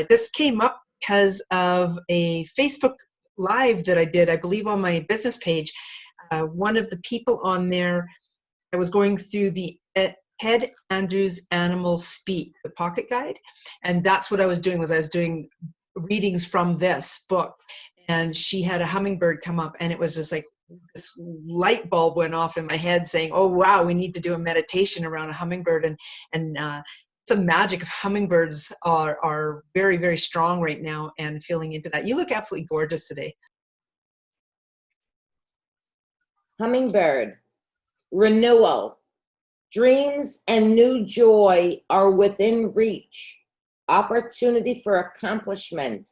This came up because of a Facebook Live that I did, I believe on my business page. One of the people on there, I was going through the Ted Andrews Animal Speak, the pocket guide. And that's what I was doing, readings from this book. And she had a hummingbird come up, and it was just like this light bulb went off in my head saying, oh, wow, we need to do a meditation around a hummingbird. And the magic of hummingbirds are very, very strong right now, and feeling into that. You look absolutely gorgeous today. Hummingbird, renewal. Dreams and new joy are within reach. Opportunity for accomplishment,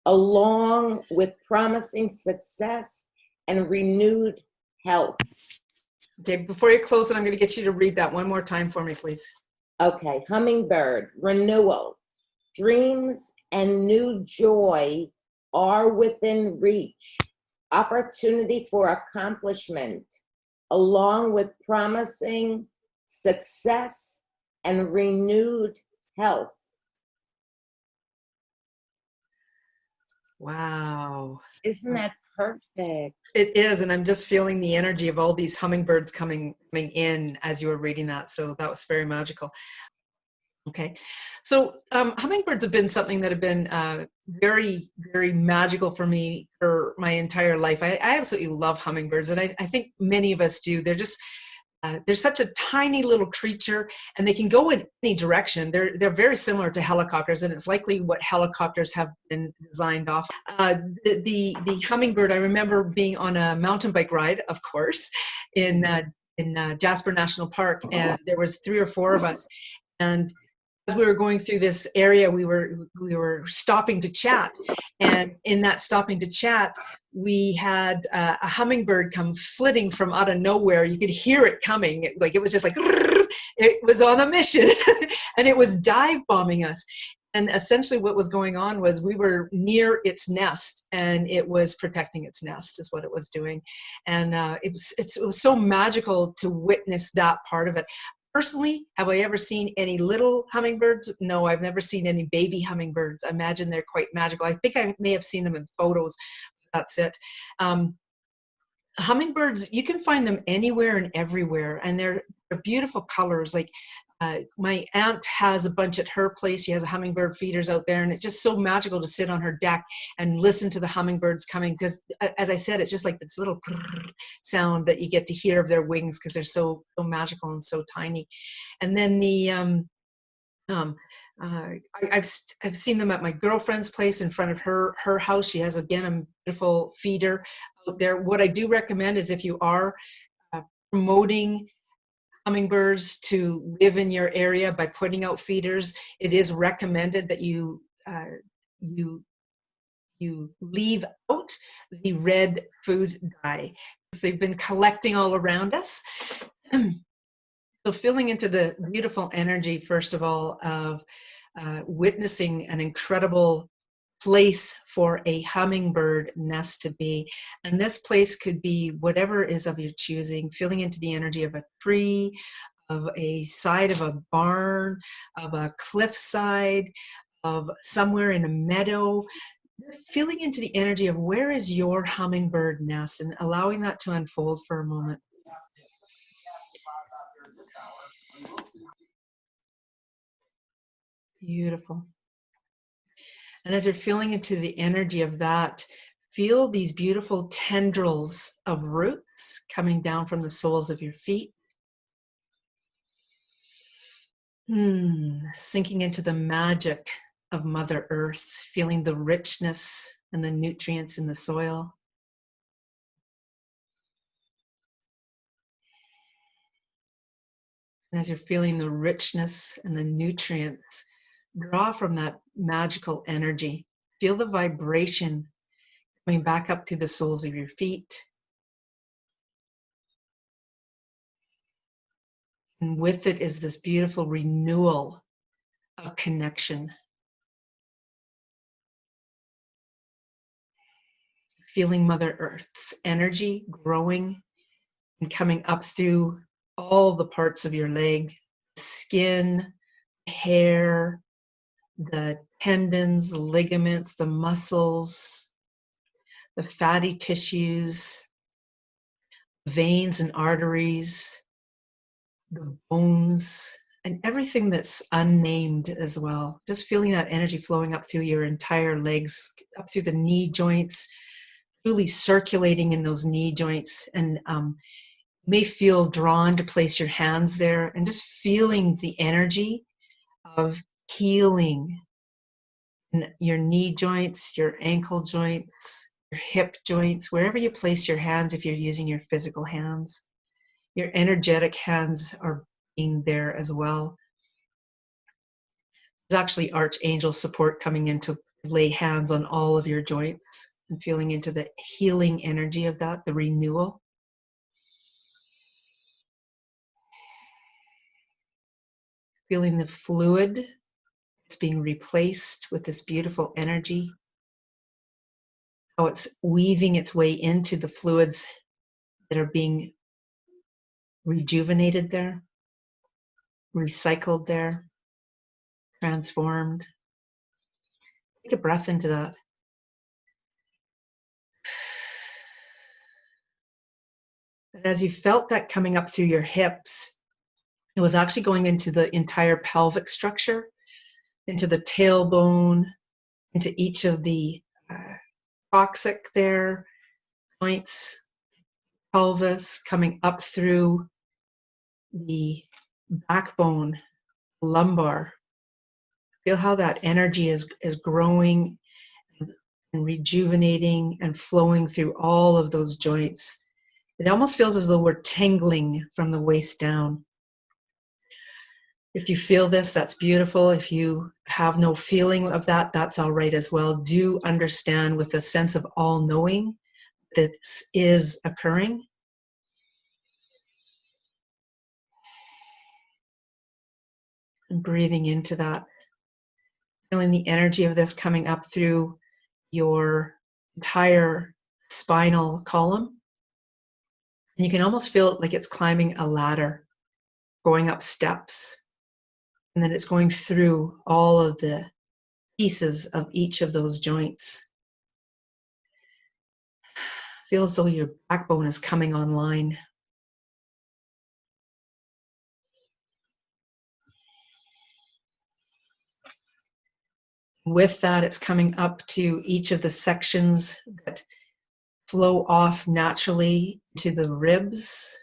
along with promising success and renewed health. Okay, before you close it, I'm going to get you to read that one more time for me, please. Okay, hummingbird, renewal. Dreams and new joy are within reach. Opportunity for accomplishment, along with promising success and renewed health. Wow. Isn't that perfect? It is, and I'm just feeling the energy of all these hummingbirds coming in as you were reading that, so that was very magical. Okay, so hummingbirds have been something that have been very, very magical for me for my entire life. I absolutely love hummingbirds, and I think many of us do. They're such a tiny little creature, and they can go in any direction. They're very similar to helicopters, and it's likely what helicopters have been designed off. The hummingbird, I remember being on a mountain bike ride, of course, in Jasper National Park, and there was 3 or 4 of us, and as we were going through this area, we were stopping to chat, and in that stopping to chat, we had a hummingbird come flitting from out of nowhere. You could hear it coming, it was just like it was on a mission, and it was dive bombing us. And essentially, what was going on was we were near its nest, and it was protecting its nest, is what it was doing, and it was so magical to witness that part of it. Personally, have I ever seen any little hummingbirds? No, I've never seen any baby hummingbirds. I imagine they're quite magical. I think I may have seen them in photos. That's it. Hummingbirds, you can find them anywhere and everywhere, and they're beautiful colors. Like my aunt has a bunch at her place. She has a hummingbird feeders out there, and it's just so magical to sit on her deck and listen to the hummingbirds coming, because as I said, it's just like this little sound that you get to hear of their wings, because they're so magical and so tiny. And then the I've seen them at my girlfriend's place in front of her house. She has, again, a beautiful feeder out there. What I do recommend is, if you are promoting hummingbirds to live in your area by putting out feeders, it is recommended that you leave out the red food dye, because they've been collecting all around us. So feeling into the beautiful energy, first of all, of witnessing an incredible place for a hummingbird nest to be. And this place could be whatever is of your choosing, feeling into the energy of a tree, of a side of a barn, of a cliffside, of somewhere in a meadow, feeling into the energy of where is your hummingbird nest, and allowing that to unfold for a moment. Beautiful. And as you're feeling into the energy of that, feel these beautiful tendrils of roots coming down from the soles of your feet. Sinking into the magic of Mother Earth, feeling the richness and the nutrients in the soil. And as you're feeling the richness and the nutrients, draw from that magical energy. Feel the vibration coming back up to the soles of your feet. And with it is this beautiful renewal of connection. Feeling Mother Earth's energy growing and coming up through all the parts of your leg, skin, hair, the tendons, the ligaments, the muscles, the fatty tissues, veins and arteries, the bones, and everything that's unnamed as well. Just feeling that energy flowing up through your entire legs, up through the knee joints, really circulating in those knee joints. And you may feel drawn to place your hands there and just feeling the energy of healing in your knee joints, your ankle joints, your hip joints, wherever you place your hands if you're using your physical hands. Your energetic hands are being there as well. There's actually archangel support coming in to lay hands on all of your joints and feeling into the healing energy of that, the renewal. Feeling the fluid that's being replaced with this beautiful energy. How it's weaving its way into the fluids that are being rejuvenated there, recycled there, transformed. Take a breath into that. And as you felt that coming up through your hips, it was actually going into the entire pelvic structure, into the tailbone, into each of the coccyx there, joints, pelvis, coming up through the backbone, lumbar. Feel how that energy is growing and rejuvenating and flowing through all of those joints. It almost feels as though we're tingling from the waist down. If you feel this, that's beautiful. If you have no feeling of that, that's all right as well. Do understand with a sense of all-knowing that this is occurring. And breathing into that. Feeling the energy of this coming up through your entire spinal column. And you can almost feel like it's climbing a ladder, going up steps. And then it's going through all of the pieces of each of those joints. Feel as though your backbone is coming online. With that, it's coming up to each of the sections that flow off naturally to the ribs.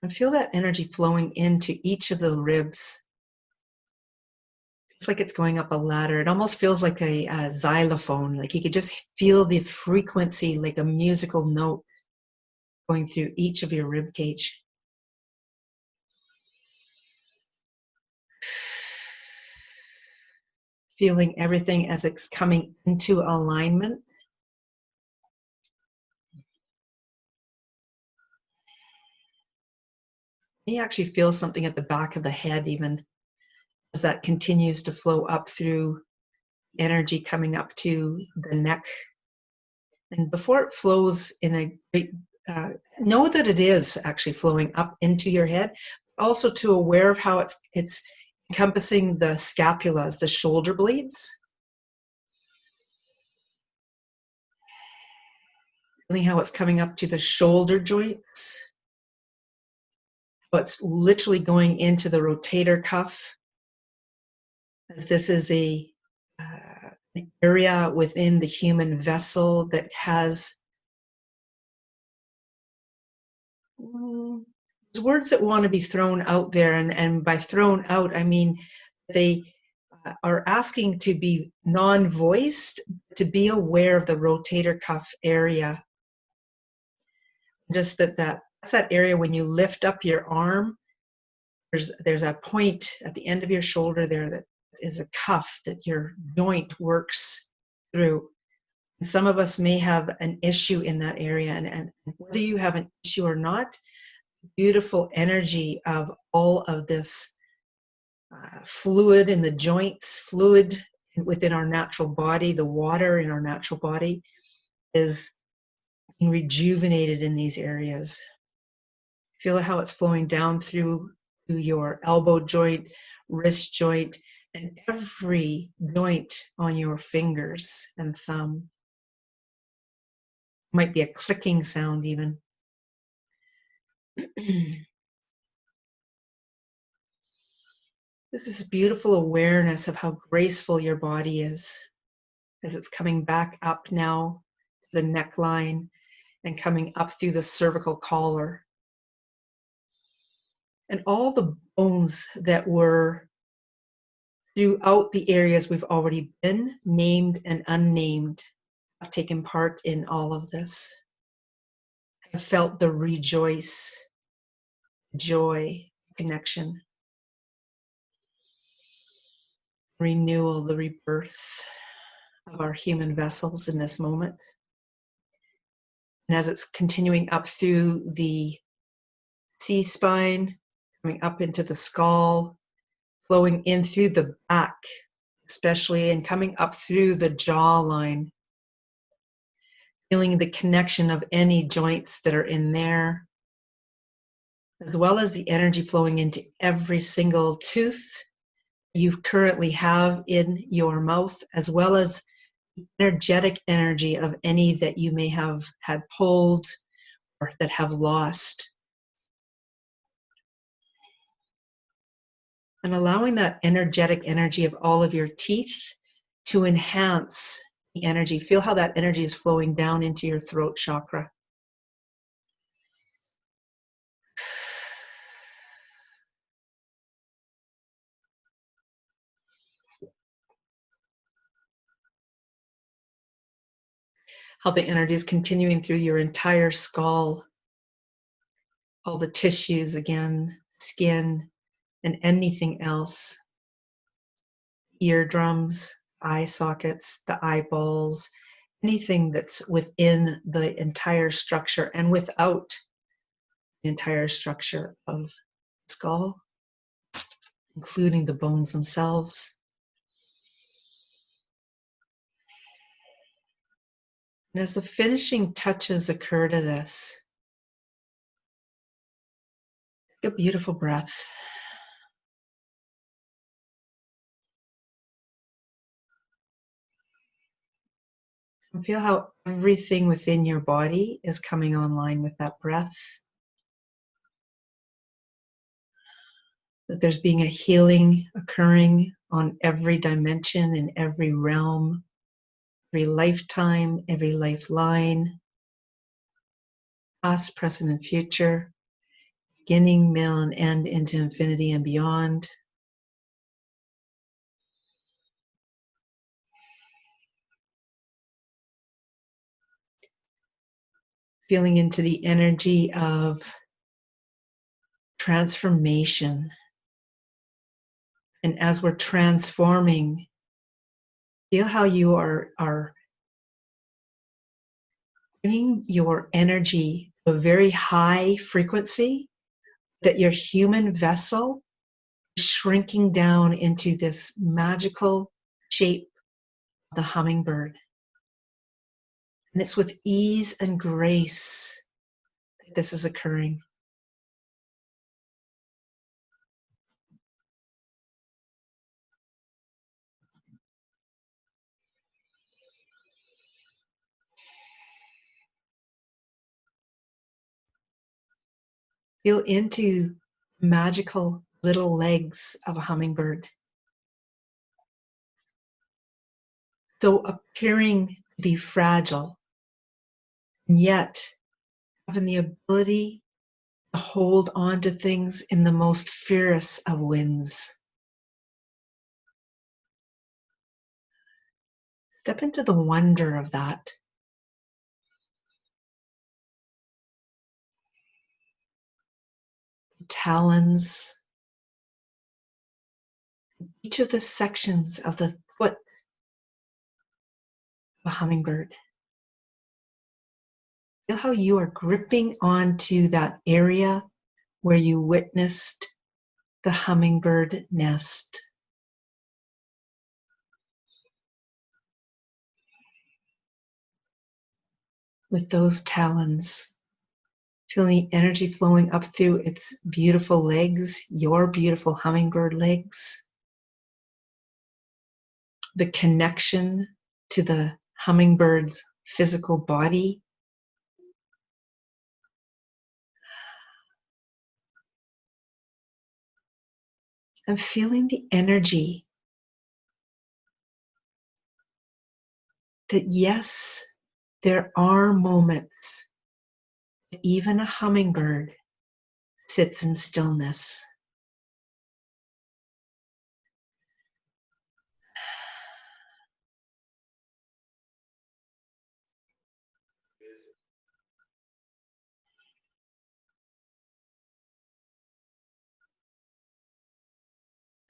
And feel that energy flowing into each of the ribs. It's like it's going up a ladder. It almost feels like a xylophone, like you could just feel the frequency like a musical note going through each of your rib cage. Feeling everything as it's coming into alignment. You actually feel something at the back of the head even as that continues to flow up through energy coming up to the neck. And before it flows in a great, know that it is actually flowing up into your head, also to aware of how it's encompassing the scapulas, the shoulder blades. Feeling how it's coming up to the shoulder joints. How it's literally going into the rotator cuff. As this is an area within the human vessel that has words that want to be thrown out there, and by thrown out, I mean they are asking to be non-voiced, to be aware of the rotator cuff area. Just that's that area when you lift up your arm, there's a point at the end of your shoulder there that is a cuff that your joint works through. And some of us may have an issue in that area, and whether you have an issue or not, beautiful energy of all of this fluid in the joints, fluid within our natural body, the water in our natural body is being rejuvenated in these areas. Feel how it's flowing down through your elbow joint, wrist joint, and every joint on your fingers and thumb. Might be a clicking sound even. This is a beautiful awareness of how graceful your body is, that it's coming back up now to the neckline and coming up through the cervical collar. And all the bones that were throughout the areas we've already been, named and unnamed, have taken part in all of this. I've felt the rejoice, joy, connection, renewal, the rebirth of our human vessels in this moment. And as it's continuing up through the C-spine, coming up into the skull, flowing in through the back, especially, and coming up through the jawline, feeling the connection of any joints that are in there, as well as the energy flowing into every single tooth you currently have in your mouth, as well as energetic energy of any that you may have had pulled or that have lost. And allowing that energetic energy of all of your teeth to enhance the energy. Feel how that energy is flowing down into your throat chakra. How the energy is continuing through your entire skull, all the tissues again, skin, and anything else. Eardrums, eye sockets, the eyeballs, anything that's within the entire structure and without the entire structure of the skull, including the bones themselves. And as the finishing touches occur to this, take a beautiful breath. And feel how everything within your body is coming online with that breath. That there's being a healing occurring on every dimension, in every realm, every lifetime, every lifeline, past, present, and future, beginning, middle, and end into infinity and beyond. Feeling into the energy of transformation. And as we're transforming, feel how you are bringing your energy to a very high frequency, that your human vessel is shrinking down into this magical shape of the hummingbird. And it's with ease and grace that this is occurring. Feel into the magical little legs of a hummingbird. So appearing to be fragile, and yet having the ability to hold on to things in the most fierce of winds. Step into the wonder of that. Talons, each of the sections of the foot of a hummingbird. Feel how you are gripping onto that area where you witnessed the hummingbird nest. With those talons, feeling the energy flowing up through its beautiful legs, your beautiful hummingbird legs. the connection to the hummingbird's physical body. And feeling the energy that, yes, there are moments that even a hummingbird sits in stillness.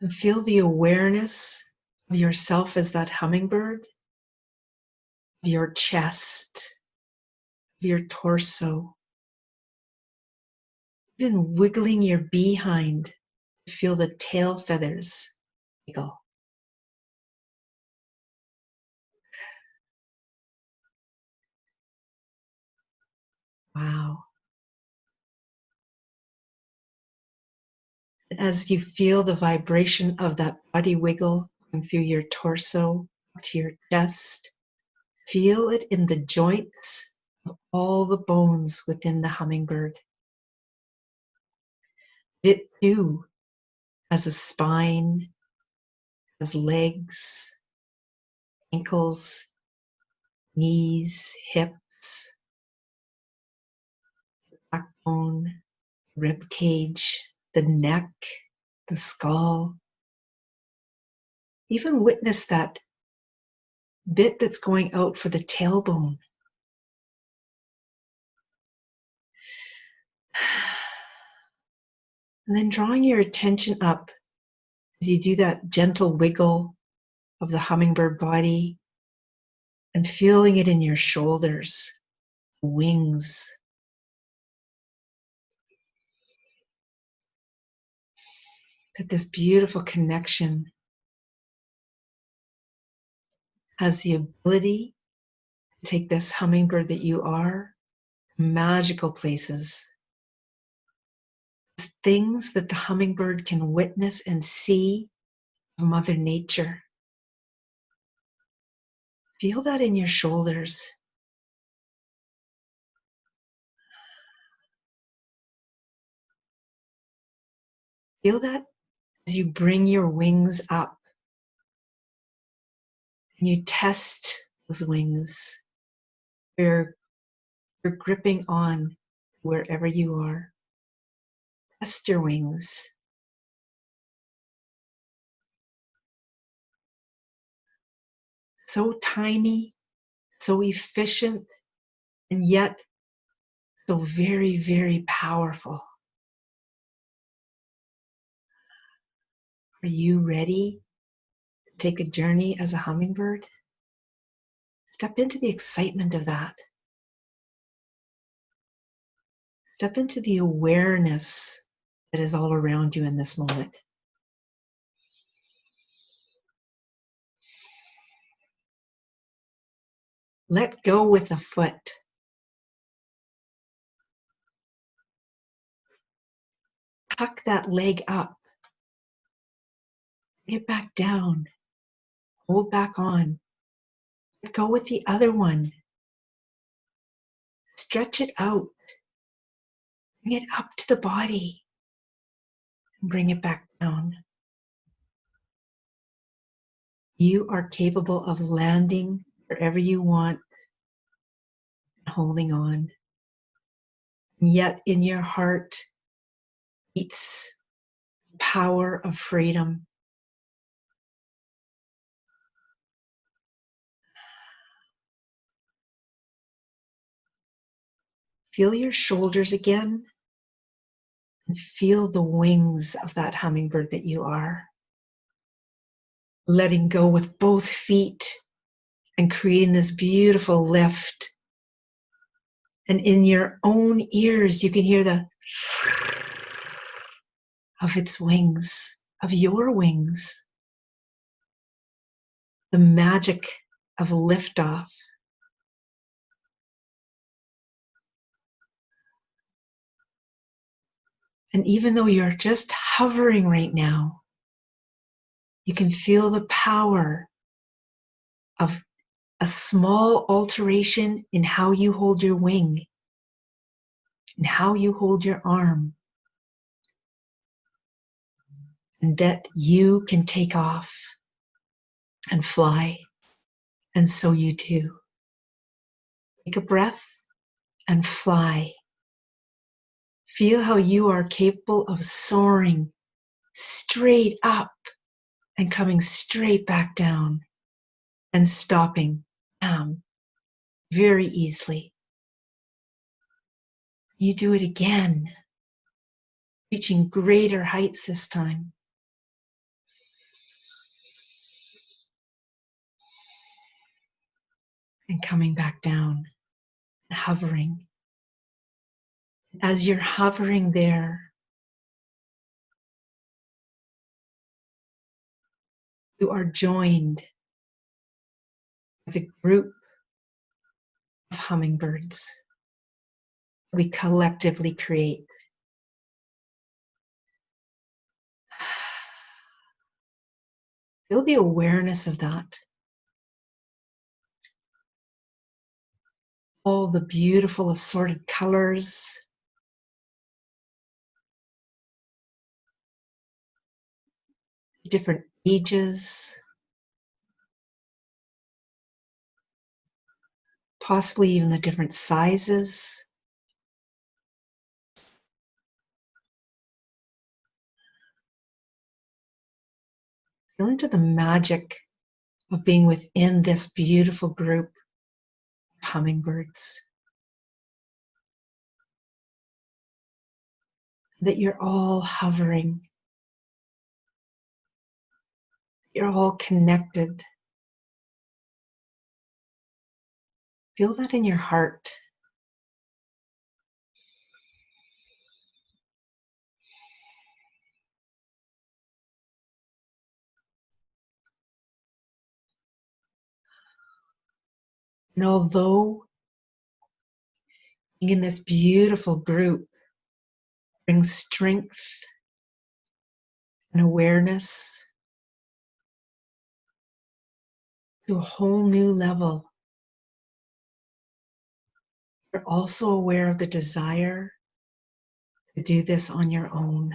And feel the awareness of yourself as that hummingbird, of your chest, of your torso, even wiggling your behind to feel the tail feathers wiggle. Wow. And as you feel the vibration of that body wiggle going through your torso to your chest, feel it in the joints of all the bones within the hummingbird. It too has a spine, has legs, ankles, knees, hips, backbone, rib cage, the neck, the skull. Even witness that bit that's going out for the tailbone. And then drawing your attention up as you do that gentle wiggle of the hummingbird body and feeling it in your shoulders, wings. That this beautiful connection has the ability to take this hummingbird that you are to magical places. Things that the hummingbird can witness and see of Mother Nature. Feel that in your shoulders. Feel that as you bring your wings up and you test those wings. You're gripping on wherever you are. Test your wings. So tiny, so efficient, and yet so very, very powerful. Are you ready to take a journey as a hummingbird? Step into the excitement of that. Step into the awareness that is all around you in this moment. Let go with a foot. Tuck that leg up. Bring it back down. Hold back on. Let go with the other one. Stretch it out. Bring it up to the body. And bring it back down. You are capable of landing wherever you want, holding on. And yet in your heart beats the power of freedom. Feel your shoulders again and feel the wings of that hummingbird that you are. Letting go with both feet and creating this beautiful lift. And in your own ears, you can hear the of its wings, of your wings. The magic of liftoff. And even though you're just hovering right now, you can feel the power of a small alteration in how you hold your wing and how you hold your arm, and that you can take off and fly, and so you do. Take a breath and fly. Feel how you are capable of soaring straight up and coming straight back down and stopping down very easily. You do it again, reaching greater heights this time. And coming back down and hovering. As you're hovering there, you are joined with a group of hummingbirds we collectively create. Feel the awareness of that. All the beautiful assorted colors, different ages, possibly even the different sizes. Feel into the magic of being within this beautiful group of hummingbirds. That you're all hovering. You're all connected. Feel that in your heart. And although being in this beautiful group brings strength and awareness to a whole new level, you're also aware of the desire to do this on your own.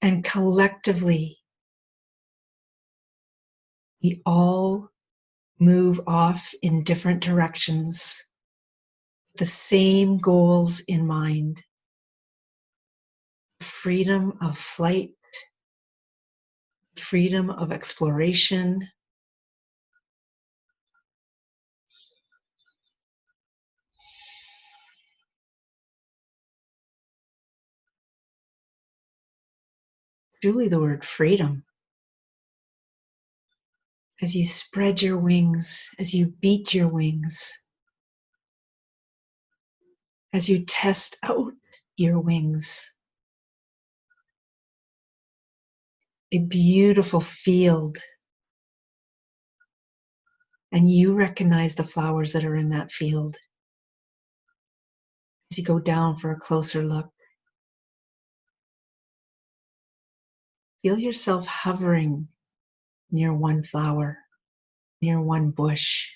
And collectively, we all move off in different directions, the same goals in mind. Freedom of flight, freedom of exploration, truly the word freedom. As you spread your wings, as you beat your wings, as you test out your wings, a beautiful field, and you recognize the flowers that are in that field. As you go down for a closer look, feel yourself hovering near one flower, near one bush.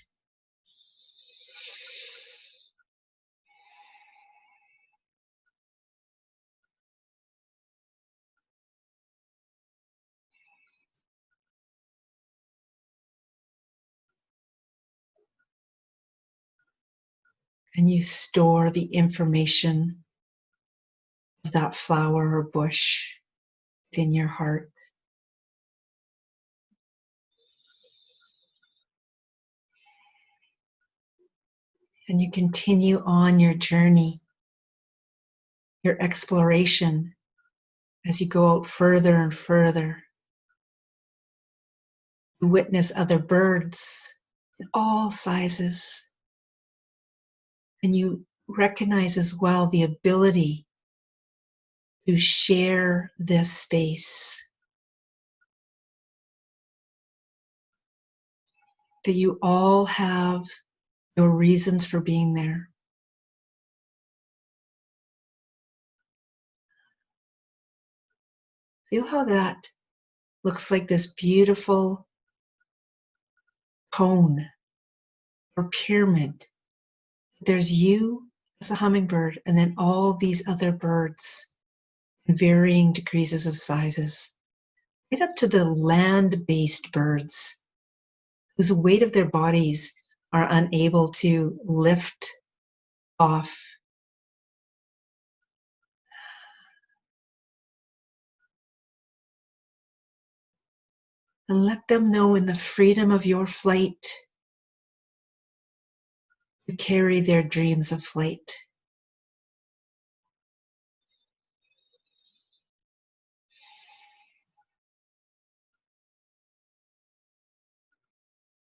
And you store the information of that flower or bush within your heart. And you continue on your journey, your exploration, as you go out further and further. You witness other birds in all sizes. And you recognize as well the ability to share this space. That you all have your reasons for being there. Feel how that looks like this beautiful cone or pyramid. There's you as a hummingbird, and then all these other birds in varying degrees of sizes, right up to the land-based birds whose weight of their bodies are unable to lift off. And let them know in the freedom of your flight, you carry their dreams of flight.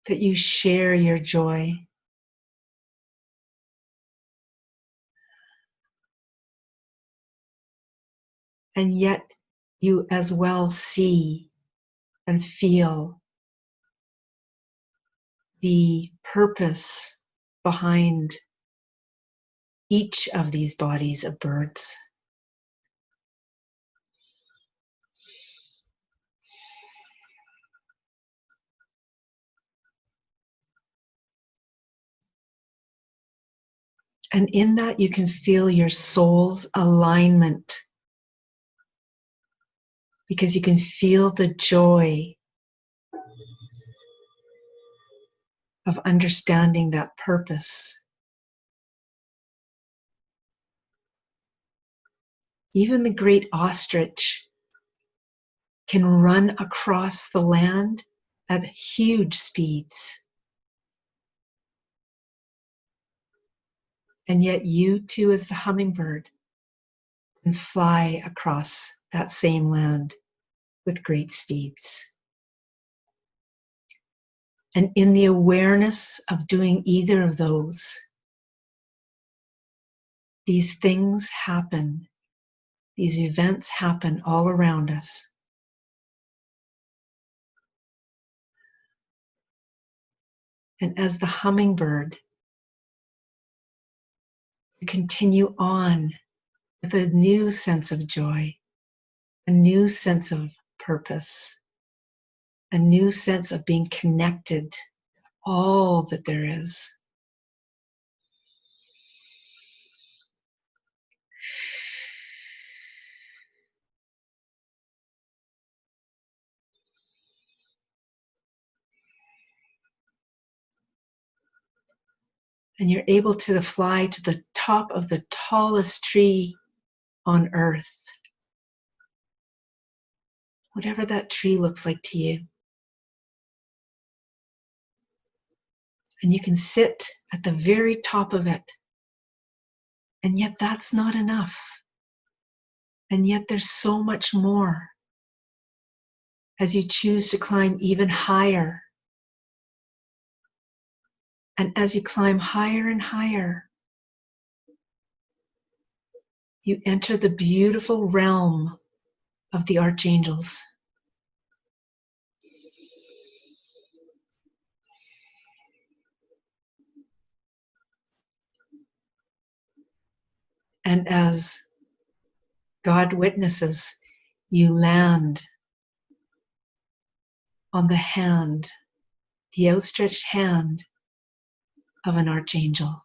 That you share your joy. And yet you as well see and feel the purpose behind each of these bodies of birds. And in that, you can feel your soul's alignment, because you can feel the joy of understanding that purpose. Even the great ostrich can run across the land at huge speeds. And yet you too, as the hummingbird, can fly across that same land with great speeds. And in the awareness of doing either of those, these things happen, these events happen all around us. And as the hummingbird, you continue on with a new sense of joy, a new sense of purpose, a new sense of being connected, all that there is. And you're able to fly to the top of the tallest tree on earth, whatever that tree looks like to you. And you can sit at the very top of it. And yet that's not enough. And yet there's so much more as you choose to climb even higher. And as you climb higher and higher, you enter the beautiful realm of the archangels. And as God witnesses, you land on the hand, the outstretched hand of an archangel.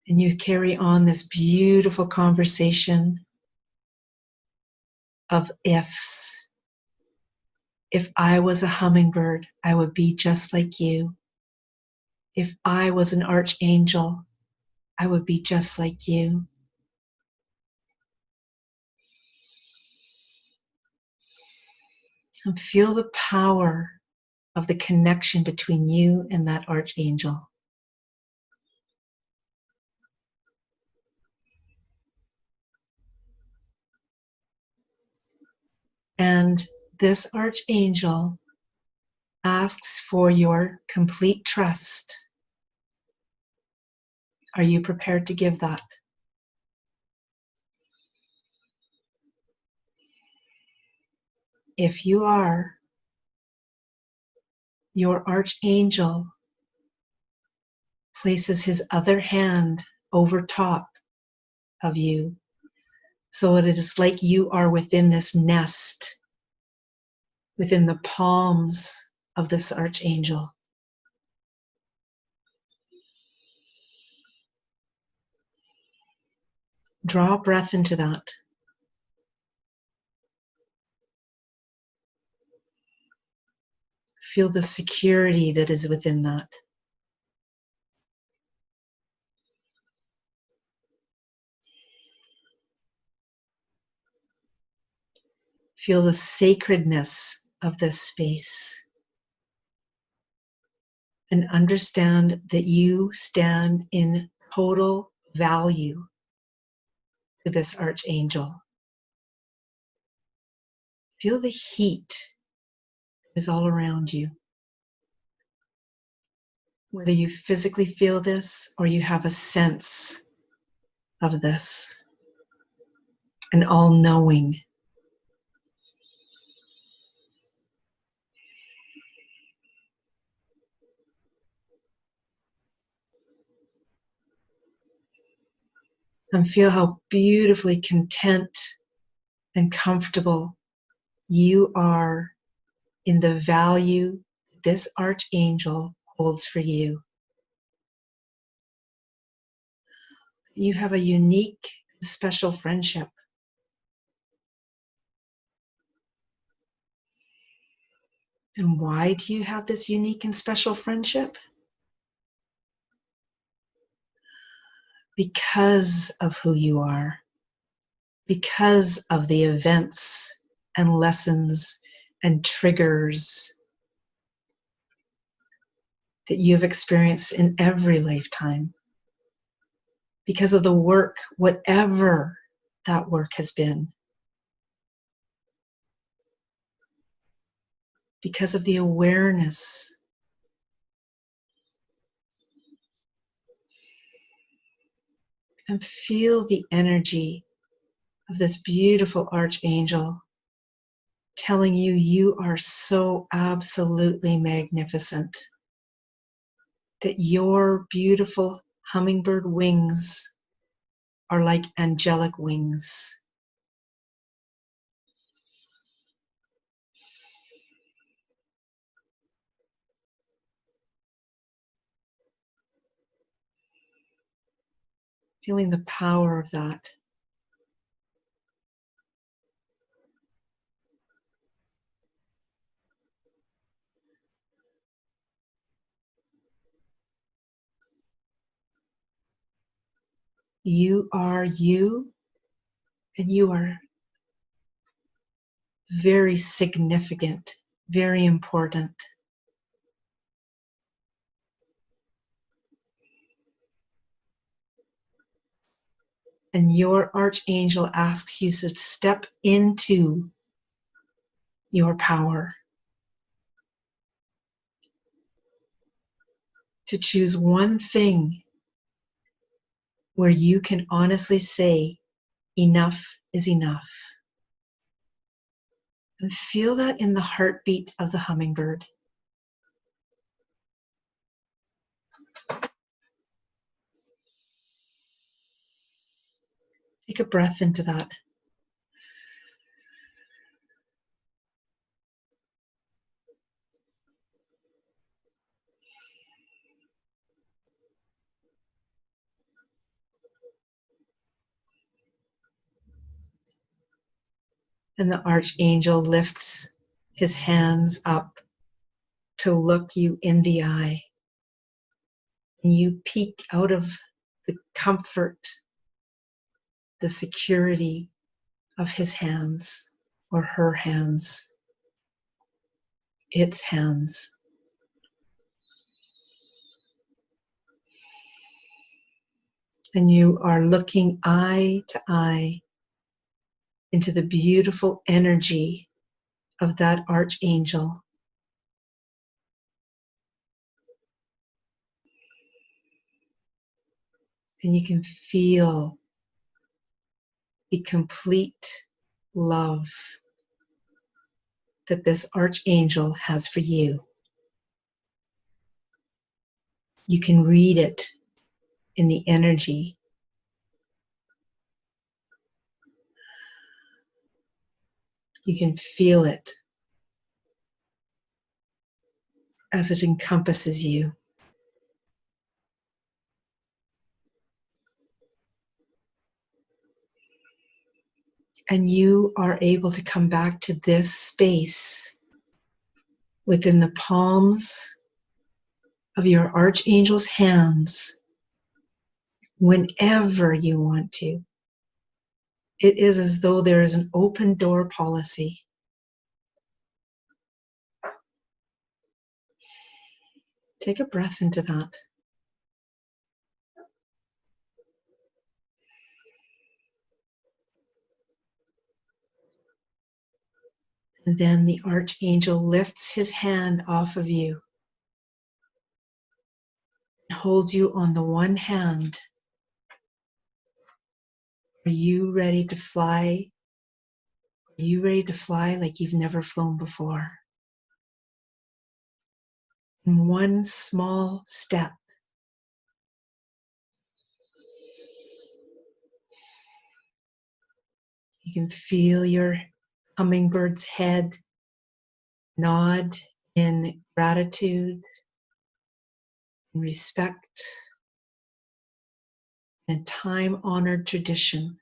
And you carry on this beautiful conversation of ifs. If I was a hummingbird, I would be just like you. If I was an archangel, I would be just like you. And feel the power of the connection between you and that archangel. And this archangel asks for your complete trust. Are you prepared to give that? If you are, your archangel places his other hand over top of you. So it is like you are within this nest, within the palms of this archangel. Draw a breath into that. Feel the security that is within that. Feel the sacredness of this space. And understand that you stand in total value to this archangel. Feel the heat that is all around you. Whether you physically feel this or you have a sense of this, an all-knowing. And feel how beautifully content and comfortable you are in the value this archangel holds for you. You have a unique, special friendship. And why do you have this unique and special friendship? Because of who you are, because of the events and lessons and triggers that you've experienced in every lifetime, because of the work, whatever that work has been, because of the awareness. And feel the energy of this beautiful archangel telling you you are so absolutely magnificent, that your beautiful hummingbird wings are like angelic wings. Feeling the power of that. You are you, and you are very significant, very important. And your archangel asks you to step into your power, to choose one thing where you can honestly say, enough is enough. And feel that in the heartbeat of the hummingbird. Take a breath into that. And the archangel lifts his hands up to look you in the eye. And you peek out of the comfort, the security of his hands or her hands, its hands. And you are looking eye to eye into the beautiful energy of that archangel. And you can feel the complete love that this archangel has for you. You can read it in the energy. You can feel it as it encompasses you. And you are able to come back to this space within the palms of your archangel's hands whenever you want to. It is as though there is an open door policy. Take a breath into that. And then the archangel lifts his hand off of you and holds you on the one hand. Are you ready to fly? Are you ready to fly like you've never flown before? In one small step, you can feel your hummingbird's head nod in gratitude and respect and time-honored tradition.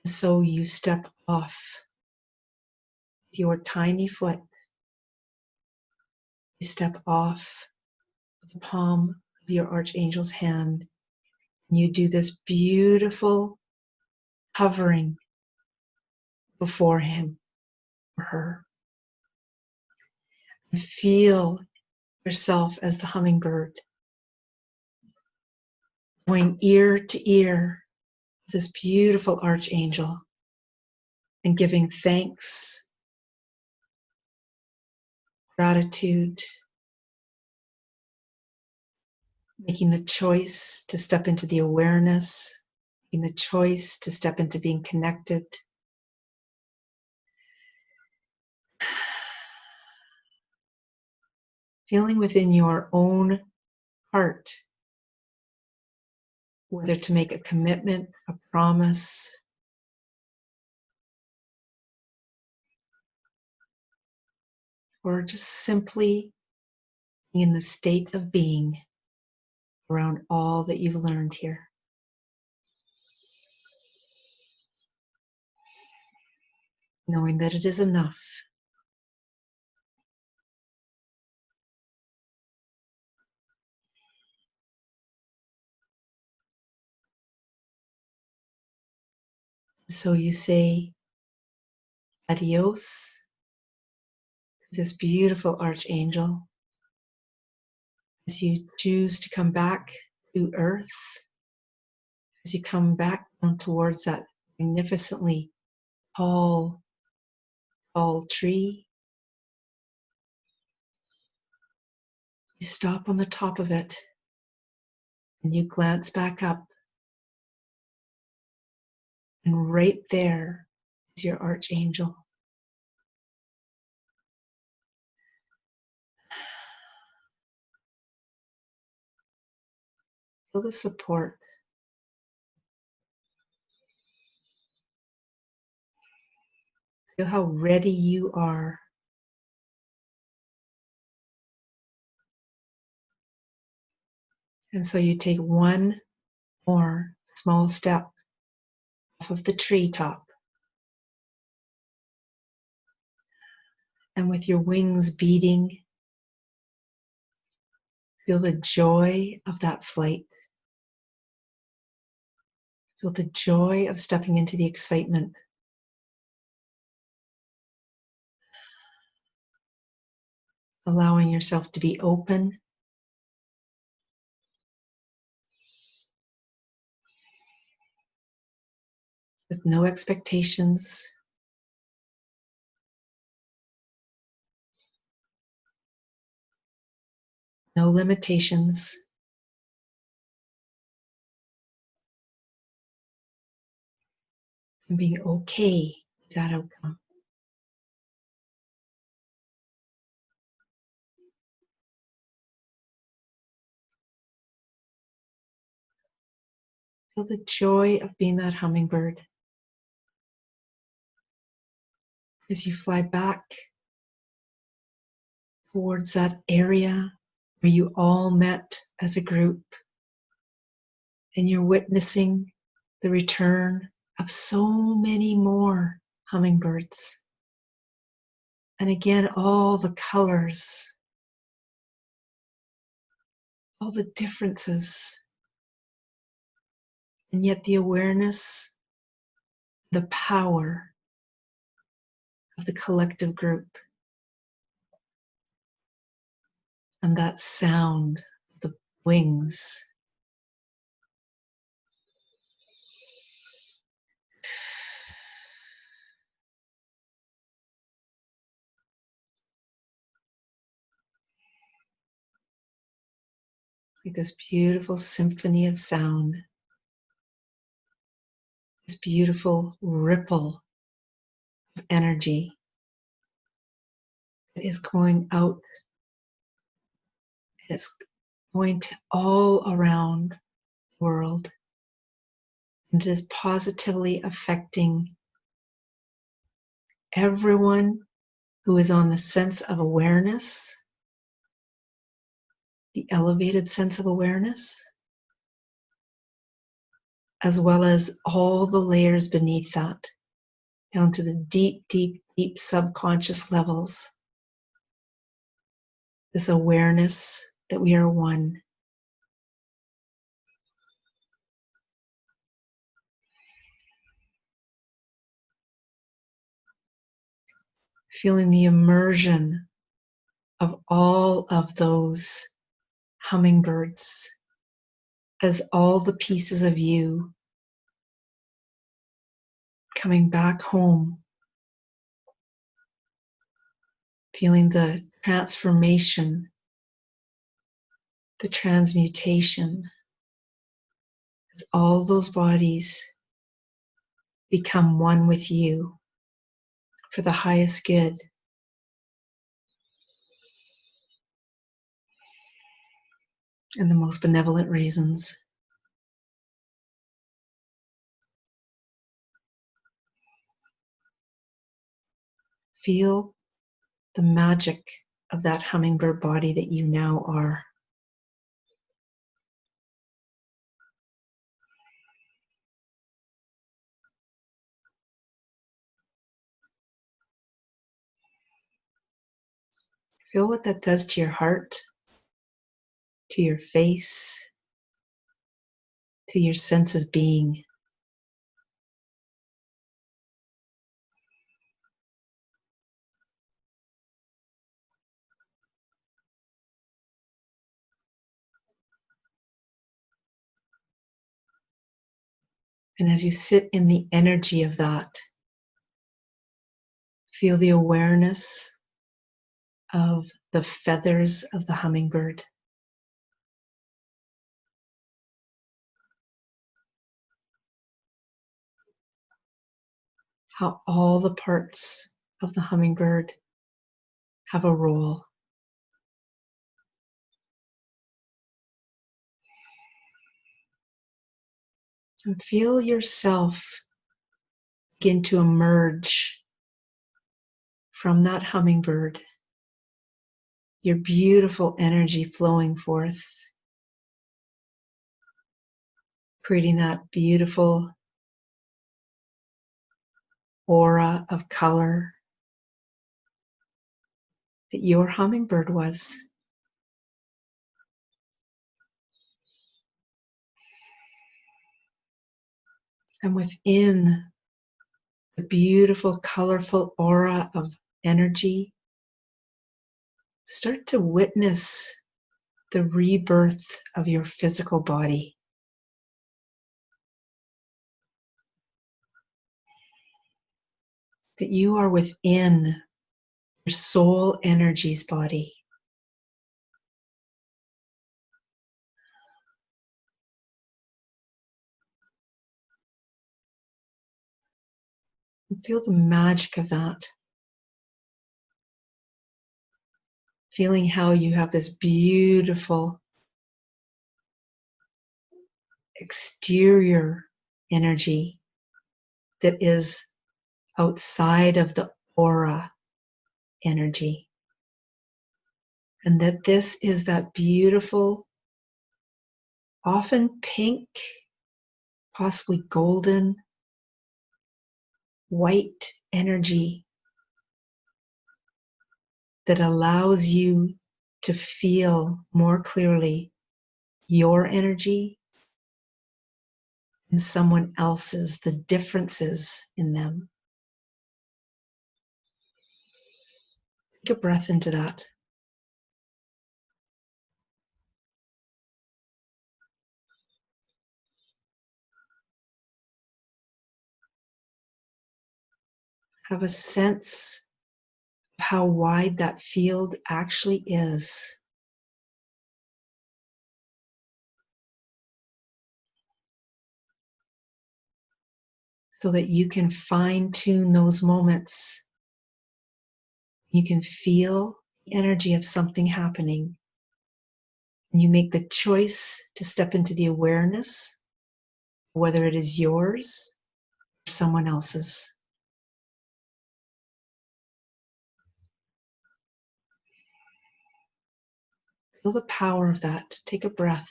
And so you step off with your tiny foot. You step off the palm of your archangel's hand. And you do this beautiful hovering before him or her. And feel yourself as the hummingbird, going ear to ear with this beautiful archangel and giving thanks, gratitude, making the choice to step into the awareness, making the choice to step into being connected. Feeling within your own heart whether to make a commitment, a promise, or just simply being in the state of being around all that you've learned here. Knowing that it is enough. So you say adios to this beautiful archangel as you choose to come back to earth, as you come back down towards that magnificently tall tree. You stop on the top of it and you glance back up, and right there is your archangel. Feel the support. Feel how ready you are. And so you take one more small step off of the treetop. And with your wings beating, feel the joy of that flight. Feel the joy of stepping into the excitement. Allowing yourself to be open. With no expectations. No limitations. And being okay with that outcome. Feel the joy of being that hummingbird as you fly back towards that area where you all met as a group, and you're witnessing the return of so many more hummingbirds. And again, all the colors, all the differences, and yet the awareness, the power of the collective group, and that sound of the wings. Like this beautiful symphony of sound, this beautiful ripple of energy that is going out. It's going to all around the world, and it is positively affecting everyone who is on the sense of awareness, the elevated sense of awareness, as well as all the layers beneath that, down to the deep, deep, deep subconscious levels. This awareness that we are one. Feeling the immersion of all of those hummingbirds as all the pieces of you coming back home, feeling the transformation, the transmutation, as all those bodies become one with you for the highest good. And the most benevolent reasons. Feel the magic of that hummingbird body that you now are. Feel what that does to your heart, to your face, to your sense of being. And as you sit in the energy of that, feel the awareness of the feathers of the hummingbird. How all the parts of the hummingbird have a role. And feel yourself begin to emerge from that hummingbird, your beautiful energy flowing forth, creating that beautiful aura of color that your hummingbird was. And within the beautiful, colorful aura of energy, start to witness the rebirth of your physical body. That you are within your soul energy's body. And feel the magic of that. Feeling how you have this beautiful exterior energy that is outside of the aura energy. And that this is that beautiful, often pink, possibly golden, white energy that allows you to feel more clearly your energy and someone else's, the differences in them. Take a breath into that. Have a sense of how wide that field actually is. So that you can fine-tune those moments. You can feel the energy of something happening. And you make the choice to step into the awareness, whether it is yours or someone else's. Feel the power of that. Take a breath.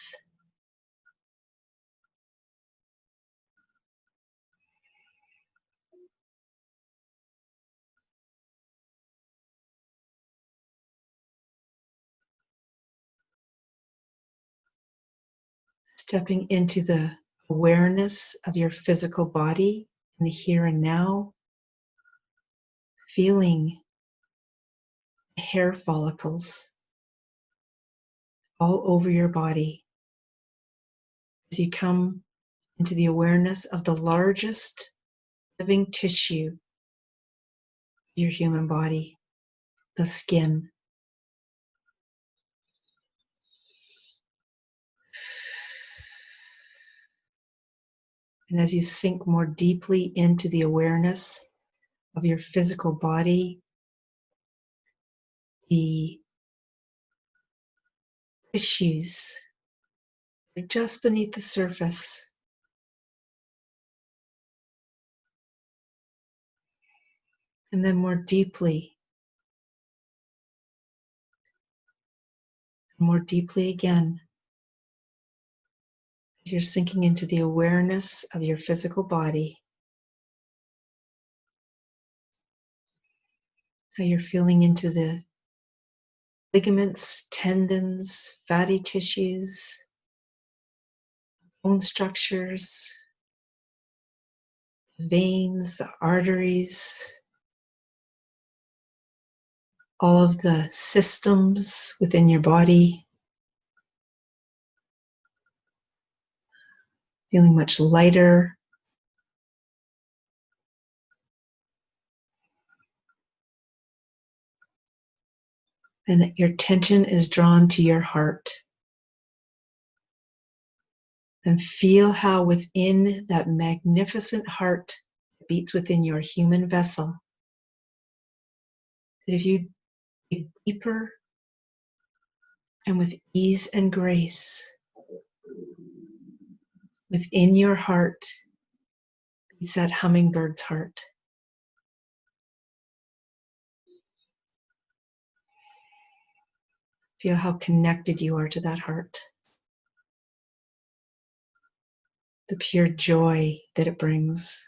Stepping into the awareness of your physical body in the here and now. Feeling hair follicles all over your body as you come into the awareness of the largest living tissue of your human body, the skin. And as you sink more deeply into the awareness of your physical body, the tissues are just beneath the surface. And then more deeply again, as you're sinking into the awareness of your physical body, how you're feeling into the ligaments, tendons, fatty tissues, bone structures, veins, the arteries, all of the systems within your body, feeling much lighter. And your attention is drawn to your heart. And feel how within that magnificent heart that beats within your human vessel, that if you dig deeper and with ease and grace, within your heart beats that hummingbird's heart. Feel how connected you are to that heart. The pure joy that it brings.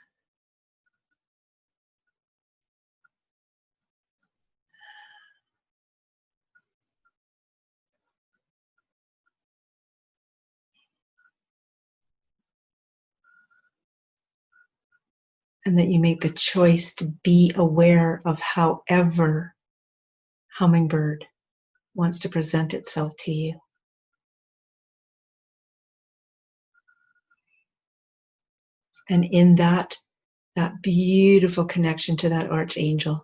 And that you make the choice to be aware of however hummingbird wants to present itself to you. And in that beautiful connection to that archangel.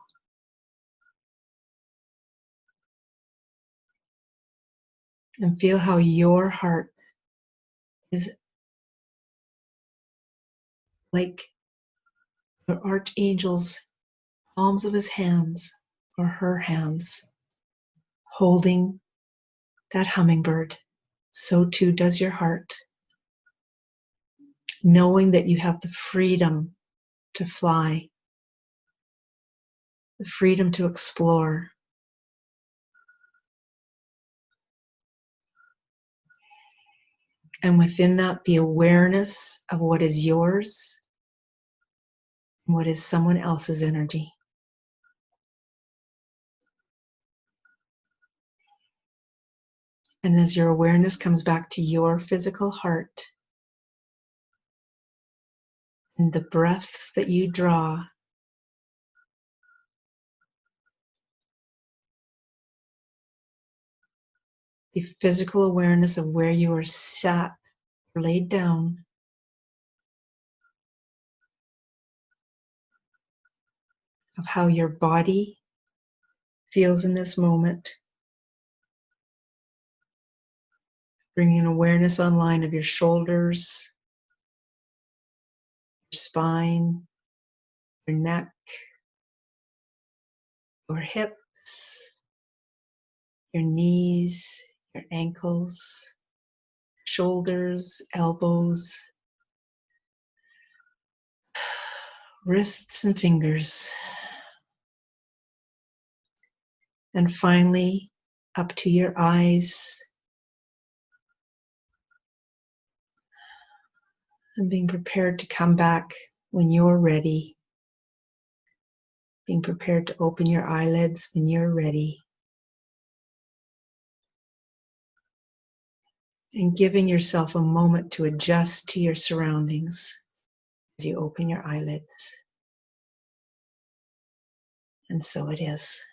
And feel how your heart is like the archangel's palms of his hands or her hands holding that hummingbird. So too does your heart. knowing that you have the freedom to fly, the freedom to explore. And within that, the awareness of what is yours and what is someone else's energy. And as your awareness comes back to your physical heart and the breaths that you draw, the physical awareness of where you are sat or laid down, of how your body feels in this moment, bringing awareness online of your shoulders, your spine, your neck, your hips, your knees, your ankles, shoulders, elbows, wrists and fingers. And finally, up to your eyes, and being prepared to come back when you're ready. Being prepared to open your eyelids when you're ready. And giving yourself a moment to adjust to your surroundings as you open your eyelids. And so it is.